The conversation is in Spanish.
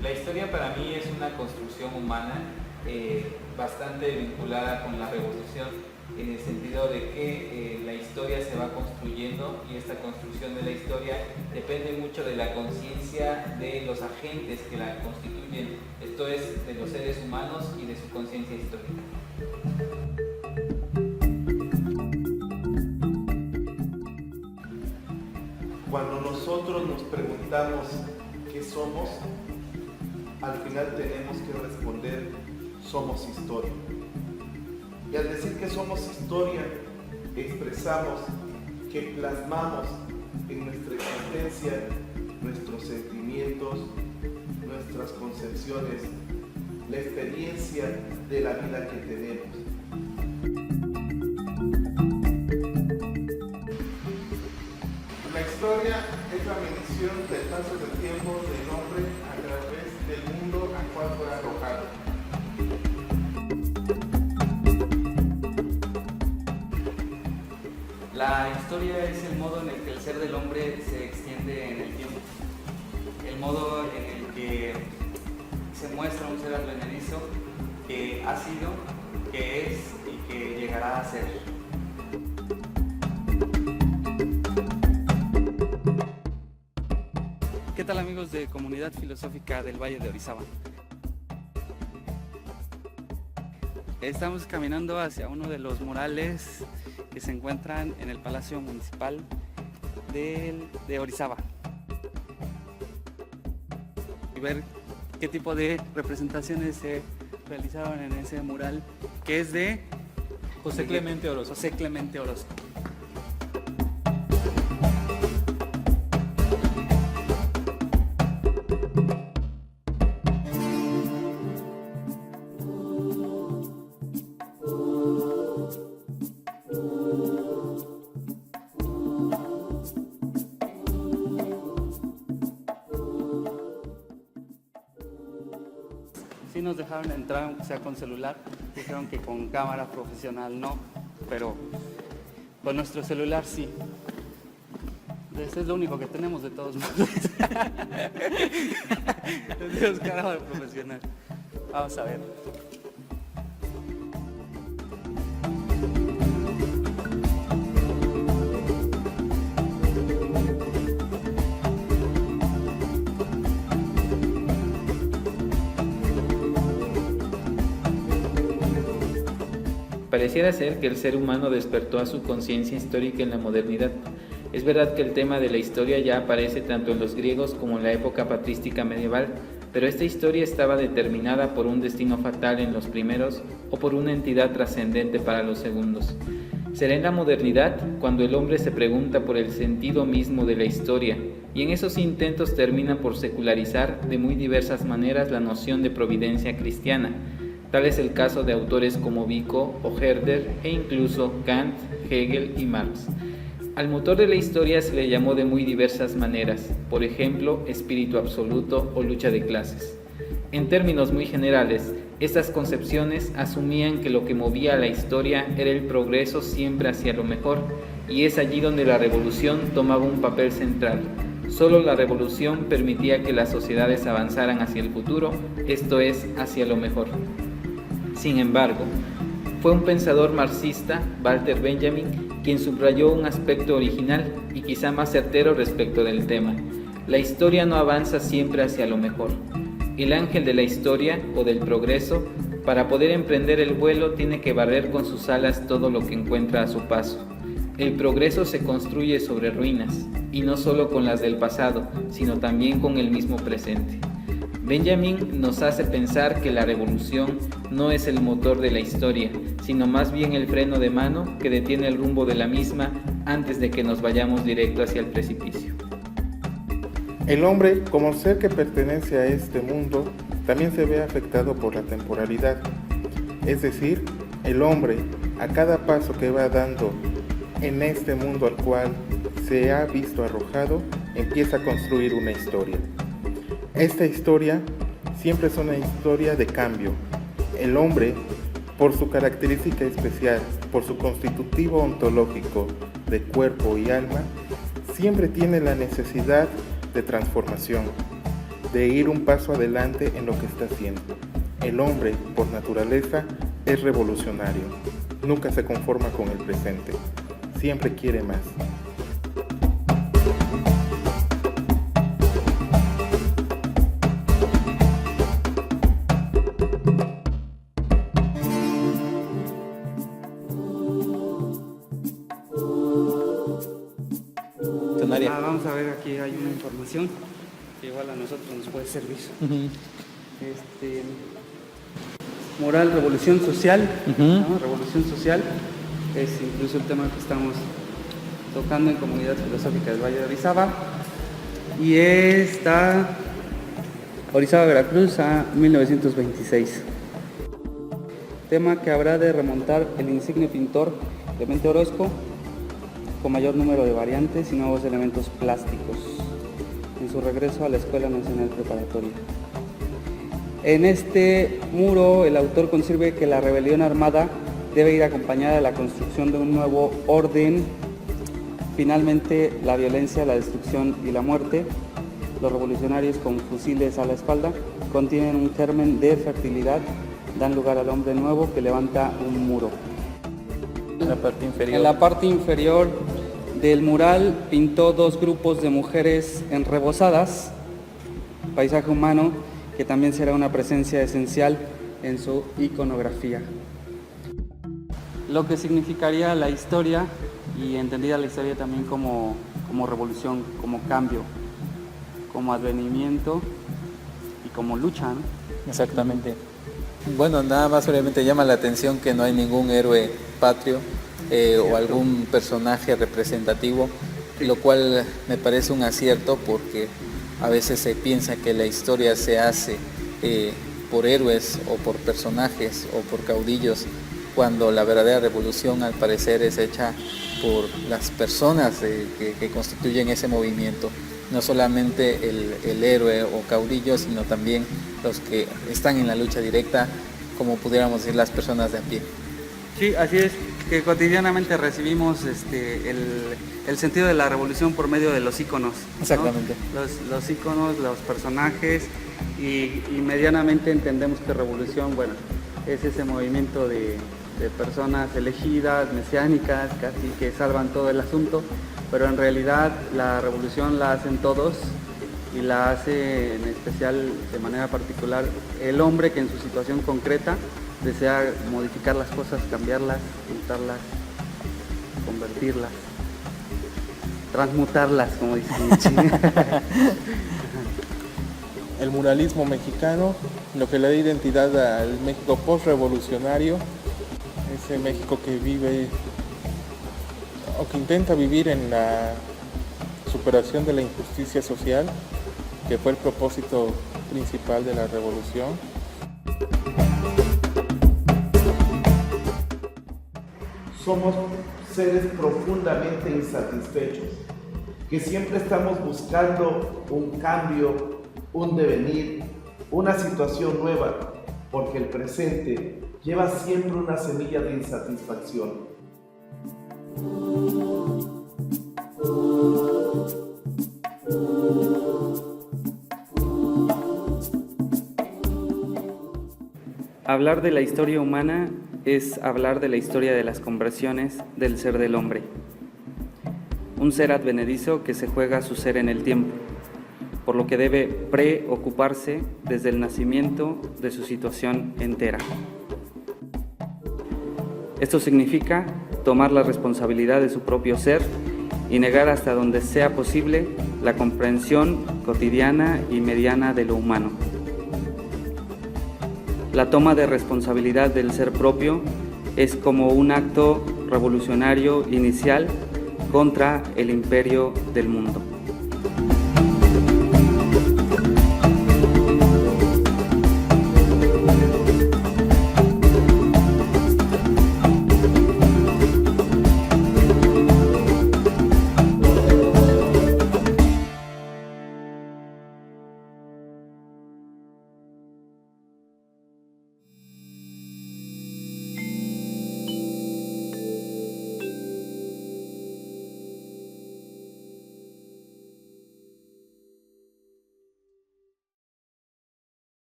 La historia para mí es una construcción humana bastante vinculada con la revolución, en el sentido de que la historia se va construyendo y esta construcción de la historia depende mucho de la conciencia de los agentes que la constituyen, esto es, de los seres humanos y de su conciencia histórica. Cuando nosotros nos preguntamos qué somos, al final tenemos que responder, somos historia. Y al decir que somos historia, expresamos que plasmamos en nuestra existencia nuestros sentimientos, nuestras concepciones, la experiencia de la vida que tenemos. La historia es la medición del paso del tiempo del hombre a través del mundo al cual fue arrojado. La historia es el modo en el que el ser del hombre se extiende en el tiempo, el modo en el que se muestra un ser advenedizo que ha sido, que es y que llegará a ser. ¿Qué tal, amigos de Comunidad Filosófica del Valle de Orizaba? Estamos caminando hacia uno de los murales que se encuentran en el Palacio Municipal de Orizaba y ver qué tipo de representaciones se realizaron en ese mural, que es de José Clemente Orozco. José Clemente Orozco. Sí nos dejaron entrar, aunque sea con celular. Dijeron que con cámara profesional no, pero con nuestro celular sí. Ese es lo único que tenemos, de todos modos. Tenemos cámara profesional. Vamos a ver. Pareciera ser que el ser humano despertó a su conciencia histórica en la modernidad. Es verdad que el tema de la historia ya aparece tanto en los griegos como en la época patrística medieval, pero esta historia estaba determinada por un destino fatal en los primeros o por una entidad trascendente para los segundos. Será en la modernidad cuando el hombre se pregunta por el sentido mismo de la historia, y en esos intentos termina por secularizar de muy diversas maneras la noción de providencia cristiana. Tal es el caso de autores como Vico o Herder e incluso Kant, Hegel y Marx. Al motor de la historia se le llamó de muy diversas maneras, por ejemplo, espíritu absoluto o lucha de clases. En términos muy generales, estas concepciones asumían que lo que movía a la historia era el progreso siempre hacia lo mejor, y es allí donde la revolución tomaba un papel central. Solo la revolución permitía que las sociedades avanzaran hacia el futuro, esto es, hacia lo mejor. Sin embargo, fue un pensador marxista, Walter Benjamin, quien subrayó un aspecto original y quizá más certero respecto del tema. La historia no avanza siempre hacia lo mejor. El ángel de la historia o del progreso, para poder emprender el vuelo, tiene que barrer con sus alas todo lo que encuentra a su paso. El progreso se construye sobre ruinas, y no solo con las del pasado, sino también con el mismo presente. Benjamin nos hace pensar que la revolución no es el motor de la historia, sino más bien el freno de mano que detiene el rumbo de la misma antes de que nos vayamos directo hacia el precipicio. El hombre, como ser que pertenece a este mundo, también se ve afectado por la temporalidad. Es decir, el hombre, a cada paso que va dando en este mundo al cual se ha visto arrojado, empieza a construir una historia. Esta historia siempre es una historia de cambio. El hombre, por su característica especial, por su constitutivo ontológico de cuerpo y alma, siempre tiene la necesidad de transformación. de ir un paso adelante en lo que está haciendo. El hombre, por naturaleza, es revolucionario. Nunca se conforma con el presente. Siempre quiere más. Vamos a ver, aquí hay una información que igual a nosotros nos puede servir. Moral, revolución social, ¿no? Revolución social es incluso el tema que estamos tocando en Comunidad Filosófica del Valle de Orizaba, y está Orizaba, Veracruz, a 1926. Tema que habrá de remontar el insigne pintor Clemente Orozco, con mayor número de variantes y nuevos elementos plásticos, en su regreso a la Escuela Nacional Preparatoria. En este muro, el autor concibe que la rebelión armada debe ir acompañada de la construcción de un nuevo orden. Finalmente, la violencia, la destrucción y la muerte, los revolucionarios con fusiles a la espalda, contienen un germen de fertilidad, dan lugar al hombre nuevo que levanta un muro. En la parte inferior. En la parte inferior del mural pintó dos grupos de mujeres enrebosadas, paisaje humano, que también será una presencia esencial en su iconografía. Lo que significaría la historia, y entendida la historia también como revolución, como cambio, como advenimiento y como lucha, ¿no? Exactamente. Bueno, nada más obviamente llama la atención que no hay ningún héroe patrio o algún personaje representativo, lo cual me parece un acierto, porque a veces se piensa que la historia se hace por héroes o por personajes o por caudillos, cuando la verdadera revolución al parecer es hecha por las personas que constituyen ese movimiento. No solamente el héroe o caudillo, sino también los que están en la lucha directa, como pudiéramos decir las personas de a pie. Sí, así es, que cotidianamente recibimos el sentido de la revolución por medio de los íconos, ¿no? Exactamente. Los íconos, los personajes, y medianamente entendemos que revolución, bueno, es ese movimiento de personas elegidas, mesiánicas, casi que salvan todo el asunto, pero en realidad la revolución la hacen todos, y la hace en especial, de manera particular, el hombre que en su situación concreta desea modificar las cosas, cambiarlas, juntarlas, convertirlas, transmutarlas, como dice Nietzsche. El muralismo mexicano, lo que le da identidad al México postrevolucionario, ese México que vive o que intenta vivir en la superación de la injusticia social, que fue el propósito principal de la revolución. Somos seres profundamente insatisfechos, que siempre estamos buscando un cambio, un devenir, una situación nueva, porque el presente lleva siempre una semilla de insatisfacción. Hablar de la historia humana es hablar de la historia de las conversiones del ser del hombre. Un ser advenedizo que se juega su ser en el tiempo, por lo que debe preocuparse desde el nacimiento de su situación entera. Esto significa tomar la responsabilidad de su propio ser y negar hasta donde sea posible la comprensión cotidiana y mediana de lo humano. La toma de responsabilidad del ser propio es como un acto revolucionario inicial contra el imperio del mundo.